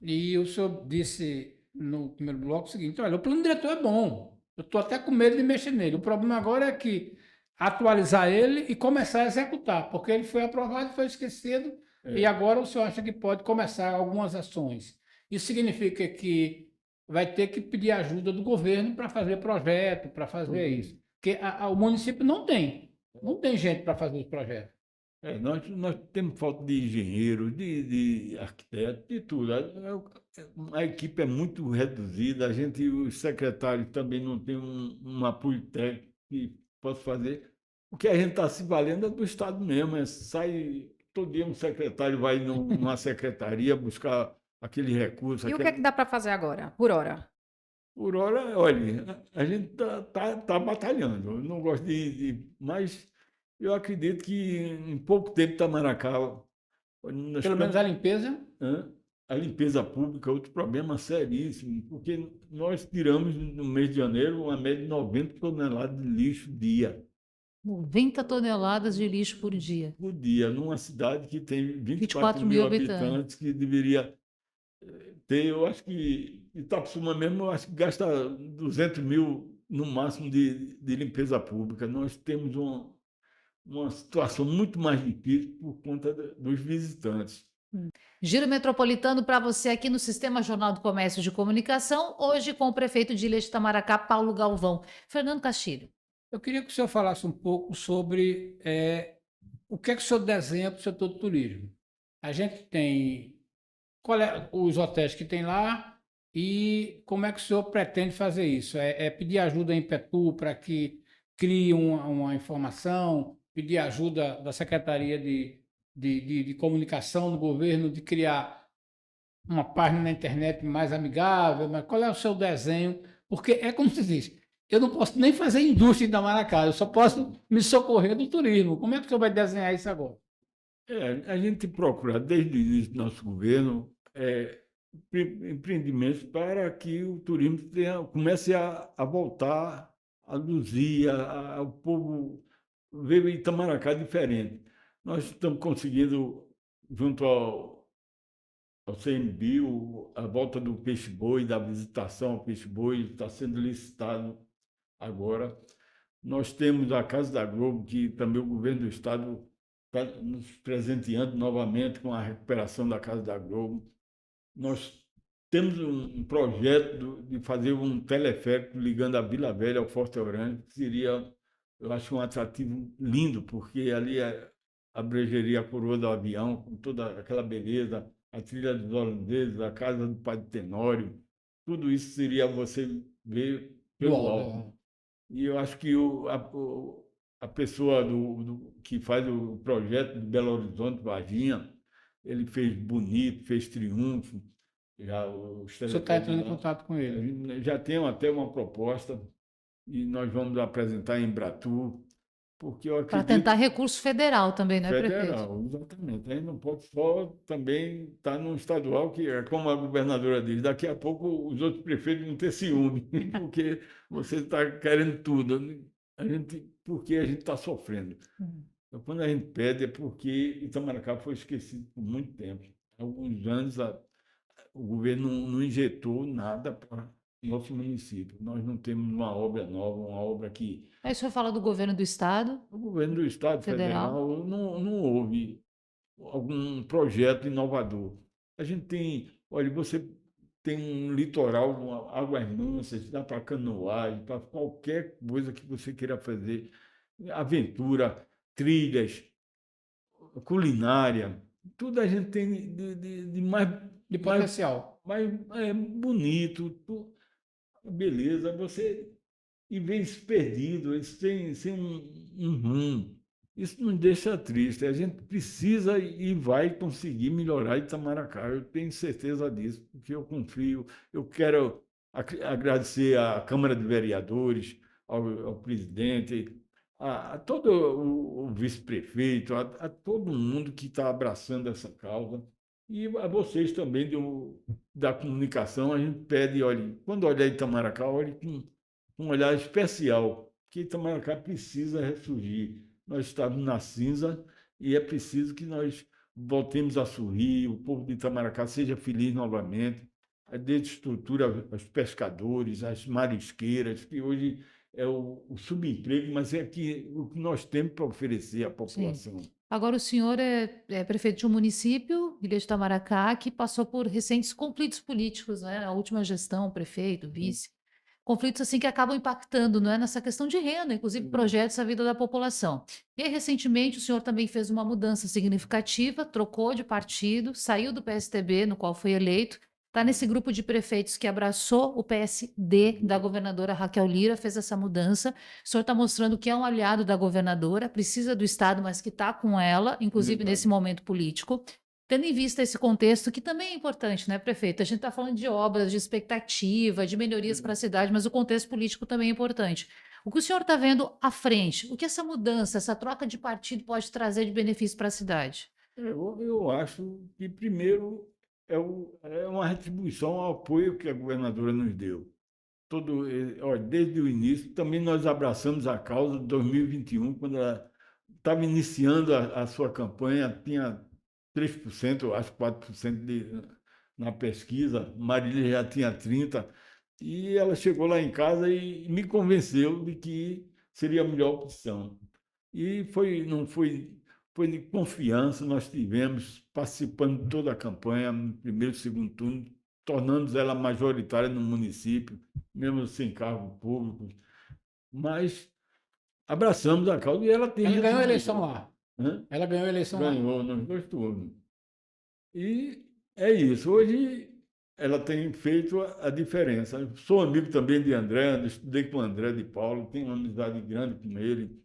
Speaker 4: E o senhor disse no primeiro bloco o seguinte: olha, o plano diretor é bom. Eu estou até com medo de mexer nele. O problema agora é que atualizar ele e começar a executar, porque ele foi aprovado, foi esquecido, e agora o senhor acha que pode começar algumas ações. Isso significa que vai ter que pedir ajuda do governo para fazer projeto, para fazer isso. Porque o município não tem gente para fazer os projetos.
Speaker 2: Nós temos falta de engenheiro, de arquiteto, de tudo. A equipe é muito reduzida, os secretários também não têm um apoio técnico que possa fazer. O que a gente está se valendo é do Estado mesmo, sai todo dia um secretário vai numa secretaria buscar aquele recurso,
Speaker 3: E o que é que dá para fazer agora, por hora?
Speaker 2: por hora, olha, a gente tá batalhando. Eu não gosto mas eu acredito que em pouco tempo Itamaracá,
Speaker 4: Pelo menos a limpeza.
Speaker 2: a limpeza pública é outro problema seríssimo, porque nós tiramos no mês de janeiro uma média de 90 toneladas de lixo dia,
Speaker 1: 90 toneladas de lixo por dia.
Speaker 2: numa cidade que tem
Speaker 1: 24
Speaker 2: 24
Speaker 1: mil
Speaker 2: mil
Speaker 1: habitantes.
Speaker 2: habitantes, que deveria ter, eu acho que Itapsuma mesmo, eu acho que gasta 200 mil no máximo de limpeza pública. Nós temos uma situação muito mais difícil por conta dos visitantes.
Speaker 1: Giro metropolitano para você aqui no Sistema Jornal do Comércio de Comunicação, hoje com o prefeito de Ilha de Itamaracá, Paulo Galvão. Fernando Castilho.
Speaker 4: Eu queria que o senhor falasse um pouco sobre o que é que o senhor desenha para o setor do turismo. A gente tem qual é os hotéis que tem lá e como é que o senhor pretende fazer isso? É pedir ajuda em Petu para que crie uma informação, pedir ajuda da Secretaria de Comunicação do governo de criar uma página na internet mais amigável, mas qual é o seu desenho? Porque é como se diz, eu não posso nem fazer indústria em Itamaracá, eu só posso me socorrer do turismo. Como é que o senhor vai desenhar isso agora?
Speaker 2: A gente procura, desde o início do nosso governo, empreendimentos para que o turismo comece a voltar a luzir, o povo ver Itamaracá diferente. Nós estamos conseguindo, junto ao CMBio, a volta do peixe-boi, da visitação ao peixe-boi, está sendo licitado agora. Nós temos a Casa da Globo, que também o governo do estado está nos presenteando novamente com a recuperação da Casa da Globo. Nós temos um projeto de fazer um teleférico ligando a Vila Velha ao Forte Oranje, que seria, eu acho, um atrativo lindo, porque ali abrangeria a Coroa do Avião, com toda aquela beleza, a Trilha dos Holandeses, a Casa do Padre Tenório, tudo isso seria você ver
Speaker 4: Do
Speaker 2: pelo
Speaker 4: alto,
Speaker 2: alto. E eu acho que a pessoa que faz o projeto de Belo Horizonte, Varginha, ele fez bonito, fez triunfo, já os
Speaker 4: Você está entrando em
Speaker 2: teleféricos lá.
Speaker 4: contato com ele.
Speaker 2: Já tem até uma proposta e nós vamos apresentar em Embratur, porque eu
Speaker 1: Para
Speaker 2: acredito
Speaker 1: tentar recurso federal também, né, prefeito?
Speaker 2: federal, exatamente. A gente não pode só também estar num estadual que é como a governadora diz, daqui a pouco os outros prefeitos vão ter ciúme, porque você está querendo tudo. Porque a gente está sofrendo. Então, quando a gente pede é porque Itamaracá foi esquecido por muito tempo. Há alguns anos o governo não injetou nada para o nosso município. Nós não temos uma obra nova, uma obra que
Speaker 1: Aí o senhor fala do governo do estado,
Speaker 2: o governo do Estado
Speaker 1: federal.
Speaker 2: Federal não houve algum projeto inovador. A gente tem, olha, você tem um litoral, águas mansas, dá para canoagem, para qualquer coisa que você queira fazer, aventura, trilhas, culinária, tudo a gente tem de mais,
Speaker 4: De
Speaker 2: mais,
Speaker 4: potencial.
Speaker 2: mais bonito, beleza, você e vem se perdido, sem um rumo. Isso nos deixa triste. A gente precisa e vai conseguir melhorar Itamaracá. Eu tenho certeza disso, porque eu confio. Eu quero agradecer à Câmara de Vereadores, ao presidente, a todo o vice-prefeito, a todo mundo que está abraçando essa causa. E a vocês também da comunicação, a gente pede, olhe, quando olhar Itamaracá, olhe com um olhar especial, que Itamaracá precisa ressurgir. Nós estamos na cinza e é preciso que nós voltemos a sorrir, o povo de Itamaracá seja feliz novamente, dê estrutura aos pescadores, às marisqueiras, que hoje é o subemprego, mas é o que nós temos para oferecer à
Speaker 1: Sim.
Speaker 2: população.
Speaker 1: Agora o senhor é prefeito de um município, Ilha de Itamaracá, que passou por recentes conflitos políticos, né? A última gestão, prefeito, vice. Conflitos assim que acabam impactando, não é, nessa questão de renda, inclusive projetos à vida da população. E aí, recentemente, o senhor também fez uma mudança significativa, trocou de partido, saiu do PSDB, no qual foi eleito, está nesse grupo de prefeitos que abraçou o PSD da governadora Raquel Lira, fez essa mudança. O senhor está mostrando que é um aliado da governadora, precisa do Estado, mas que está com ela, inclusive
Speaker 2: Verdade.
Speaker 1: nesse momento político. Tendo em vista esse contexto, que também é importante, né, prefeito? A gente está falando de obras, de expectativa, de melhorias para a cidade, mas o contexto político também é importante. O que o senhor está vendo à frente? O que essa mudança, essa troca de partido pode trazer de benefício para a cidade?
Speaker 2: Eu acho que, primeiro, é uma retribuição ao apoio que a governadora nos deu. Olha, desde o início, também nós abraçamos a causa de 2021, quando ela estava iniciando a sua campanha, tinha 3%, eu acho 4% na pesquisa, Marília já tinha 30%, e ela chegou lá em casa e me convenceu de que seria a melhor opção. E não foi de confiança, nós tivemos participando de toda a campanha, no primeiro e segundo turno, tornando ela majoritária no município, mesmo sem cargo público, mas abraçamos a causa e ela tem
Speaker 4: Ela ganhou a
Speaker 2: retribuído.
Speaker 4: eleição lá.
Speaker 2: Hã?
Speaker 4: Ela ganhou a eleição lá.
Speaker 2: Ganhou nos 2 turnos. E é isso. Hoje ela tem feito a diferença. Eu sou amigo também de André, estudei com o André de Paulo, tenho uma amizade grande com ele.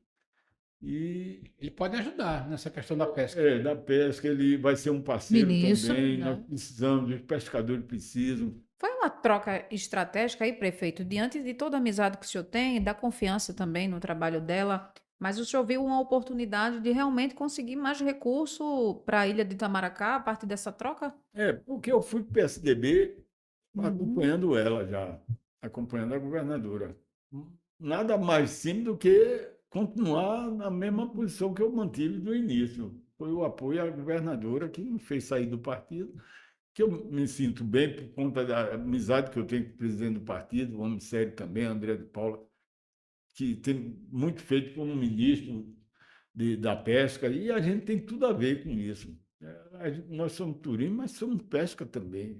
Speaker 2: E
Speaker 4: Ele pode ajudar nessa questão da pesca.
Speaker 2: da pesca, ele vai ser um parceiro
Speaker 1: Ministro,
Speaker 2: também.
Speaker 1: né?
Speaker 2: Nós precisamos, os pescadores precisam.
Speaker 3: Foi uma troca estratégica aí, prefeito, diante de toda a amizade que o senhor tem, da confiança também no trabalho dela, mas o senhor viu uma oportunidade de realmente conseguir mais recurso para a ilha de Itamaracá a partir dessa troca?
Speaker 2: Porque eu fui para o PSDB
Speaker 3: Uhum.
Speaker 2: acompanhando ela já, acompanhando a governadora. Nada mais simples do que continuar na mesma posição que eu mantive do início. Foi o apoio à governadora que me fez sair do partido, que eu me sinto bem por conta da amizade que eu tenho com o presidente do partido, um homem sério também, André de Paula, que tem muito feito como ministro da pesca, e a gente tem tudo a ver com isso. Nós somos turismo, mas somos pesca também.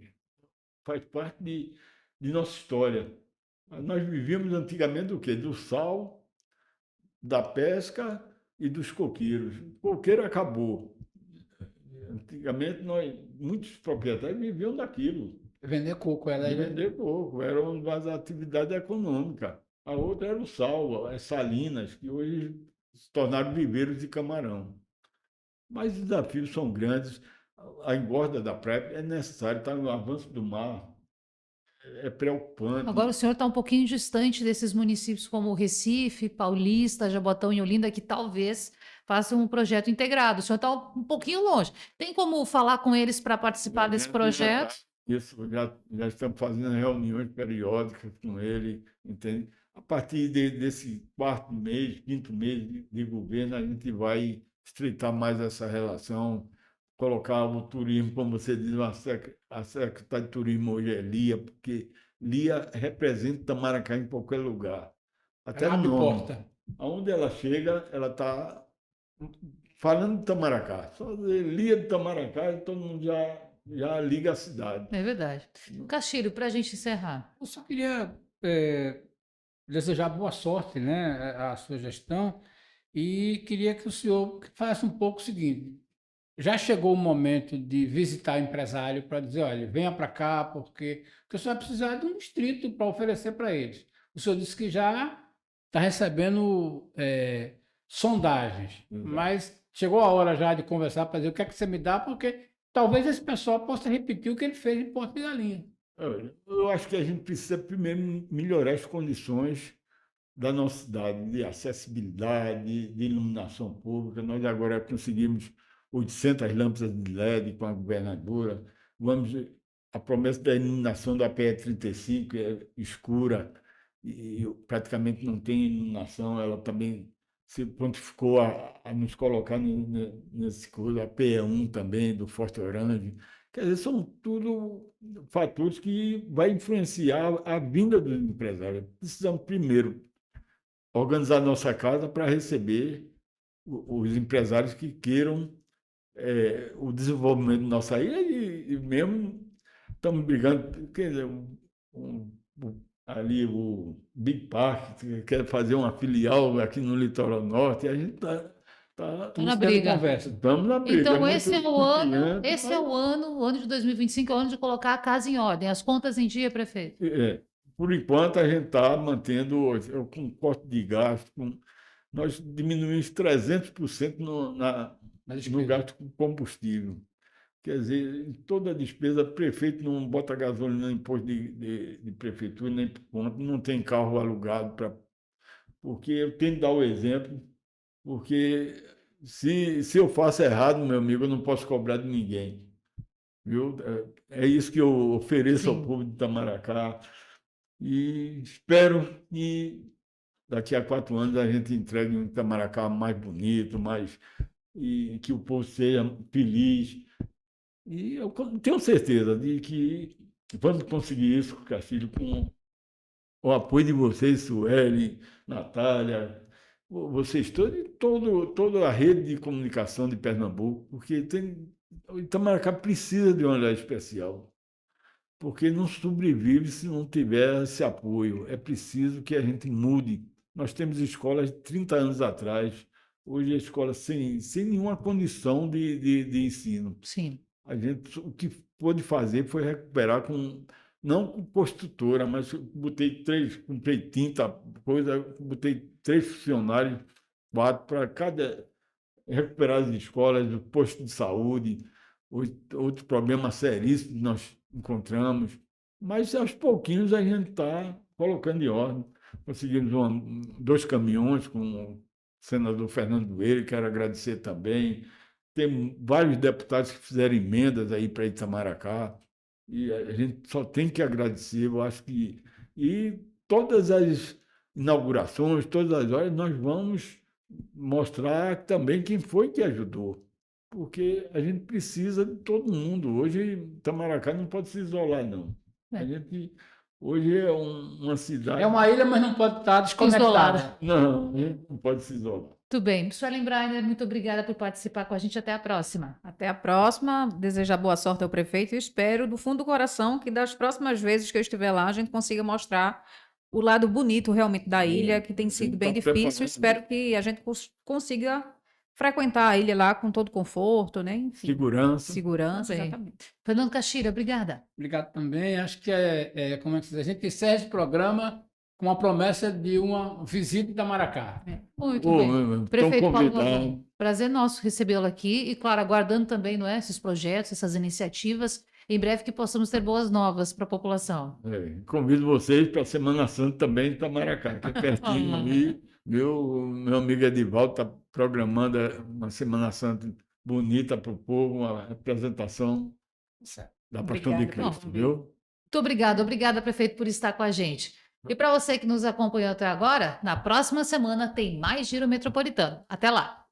Speaker 2: Faz parte de nossa história. Nós vivíamos antigamente do quê? Do sal, da pesca e dos coqueiros. O coqueiro acabou. Antigamente, muitos proprietários viviam daquilo,
Speaker 4: Vender coco, ela
Speaker 2: de vender coco. Era uma das atividades econômicas. A outra era o sal, as salinas, que hoje se tornaram viveiros de camarão. Mas os desafios são grandes. A engorda da praia é necessária, está no avanço do mar, é preocupante.
Speaker 1: Agora o senhor está um pouquinho distante desses municípios como Recife, Paulista, Jabotão e Olinda, que talvez façam um projeto integrado. O senhor está um pouquinho longe. Tem como falar com eles para participar desse projeto?
Speaker 2: Isso, já estamos fazendo reuniões periódicas com ele, entende? A partir desse quarto mês, quinto mês de governo, a gente vai estreitar mais essa relação, colocar o turismo, como você diz, a secretária de turismo hoje é Lia, porque Lia representa Itamaracá em qualquer lugar. Até
Speaker 4: abre
Speaker 2: no nome.
Speaker 4: porta.
Speaker 2: Aonde ela chega, ela está falando de Itamaracá. Só dizer Lia de Itamaracá, e todo mundo já liga a cidade.
Speaker 1: É verdade. Castilho, para a gente encerrar.
Speaker 4: Eu só queria desejar boa sorte, né, à sua gestão e queria que o senhor falasse um pouco o seguinte: já chegou o momento de visitar empresário para dizer, olha, venha para cá, porque o senhor vai precisar de um distrito para oferecer para eles. O senhor disse que já está recebendo sondagens, mas chegou a hora já de conversar para dizer o que é que você me dá, porque talvez esse pessoal possa repetir o que ele fez em Porto de Galinha.
Speaker 2: Eu acho que a gente precisa primeiro melhorar as condições da nossa cidade, de acessibilidade, de iluminação pública. Nós agora conseguimos 800 lâmpadas de LED com a governadora. A promessa da iluminação da PE35 é escura e praticamente não tem iluminação. Ela também se prontificou a nos colocar nesse curso, a PE1 também, do Forte Orange. Quer dizer, são tudo fatores que vão influenciar a vinda dos empresários. Precisamos, primeiro, organizar nossa casa para receber os empresários que queiram o desenvolvimento da nossa ilha e mesmo estamos brigando, quer dizer, ali o Big Park que quer fazer uma filial aqui no Litoral Norte, e a gente está
Speaker 1: na briga.
Speaker 2: Estamos na briga.
Speaker 1: Então, esse é o ano de 2025, é o ano de colocar a casa em ordem, as contas em dia, prefeito.
Speaker 2: Por enquanto, a gente está mantendo com corte de gasto, nós diminuímos 300% no gasto com combustível. Quer dizer, em toda a despesa, prefeito não bota gasolina em imposto de prefeitura, nem por conta, não tem carro alugado, porque eu tenho que dar o exemplo, porque se eu faço errado, meu amigo, eu não posso cobrar de ninguém. Viu? É isso que eu ofereço ao povo de Itamaracá. E espero que daqui a 4 anos a gente entregue um Itamaracá mais bonito, e que o povo seja feliz. E eu tenho certeza de que vamos conseguir isso, Castilho, com o apoio de vocês, Sueli, Natália, vocês todos, e toda a rede de comunicação de Pernambuco, porque o Itamaracá precisa de um olhar especial. Porque não sobrevive se não tiver esse apoio. É preciso que a gente mude. Nós temos escolas de 30 anos atrás, hoje a escola sem nenhuma condição de ensino.
Speaker 1: Sim.
Speaker 2: O que pôde fazer foi recuperar não com construtora, mas comprei tinta, botei 3 funcionários, 4 para recuperar as escolas, o posto de saúde, outro problema seríssimo que nós encontramos, mas aos pouquinhos a gente está colocando em ordem. Conseguimos 2 caminhões com o senador Fernando Doeiro, quero agradecer também. Tem vários deputados que fizeram emendas aí para Itamaracá, e a gente só tem que agradecer. Eu acho que todas as inaugurações, todas as horas, nós vamos mostrar também quem foi que ajudou, porque a gente precisa de todo mundo. Hoje, Itamaracá não pode se isolar, não. A
Speaker 1: É.
Speaker 2: gente, hoje é uma
Speaker 4: É
Speaker 2: cidade.
Speaker 4: uma ilha, mas não pode estar desconectada.
Speaker 1: Isolada.
Speaker 2: Não, a gente não pode se isolar.
Speaker 1: Muito bem. Suelen Breiner, muito obrigada por participar com a gente. Até a próxima.
Speaker 3: Até a próxima. Desejar boa sorte ao prefeito e espero, do fundo do coração, que das próximas vezes que eu estiver lá, a gente consiga mostrar o lado bonito realmente da ilha, que tem
Speaker 2: A
Speaker 3: sido
Speaker 2: gente
Speaker 3: bem
Speaker 2: está
Speaker 3: difícil.
Speaker 2: preparado.
Speaker 3: Espero que a gente consiga frequentar a ilha lá com todo conforto, né? Enfim,
Speaker 2: Segurança.
Speaker 3: segurança,
Speaker 1: Bem.
Speaker 3: exatamente.
Speaker 1: Fernando Caxira, obrigada.
Speaker 4: Obrigado também. Acho que como é que se diz? A gente encerra esse programa com a promessa de uma visita em Itamaracá.
Speaker 1: Muito
Speaker 2: Ô,
Speaker 1: bem.
Speaker 2: estão
Speaker 1: Prefeito Paulo
Speaker 2: convidados.
Speaker 1: Galvão, prazer nosso recebê-lo aqui e, claro, aguardando também, não é, esses projetos, essas iniciativas, em breve que possamos ter boas novas para a população.
Speaker 2: Convido vocês para a Semana Santa também em Itamaracá, que é pertinho ali. Meu amigo Edivaldo está programando uma Semana Santa bonita para o povo, uma representação da Paixão de
Speaker 3: Obrigada,
Speaker 2: Cristo, viu?
Speaker 1: Muito obrigada, prefeito, por estar com a gente. E para você que nos acompanhou até agora, na próxima semana tem mais Giro Metropolitano. Até lá!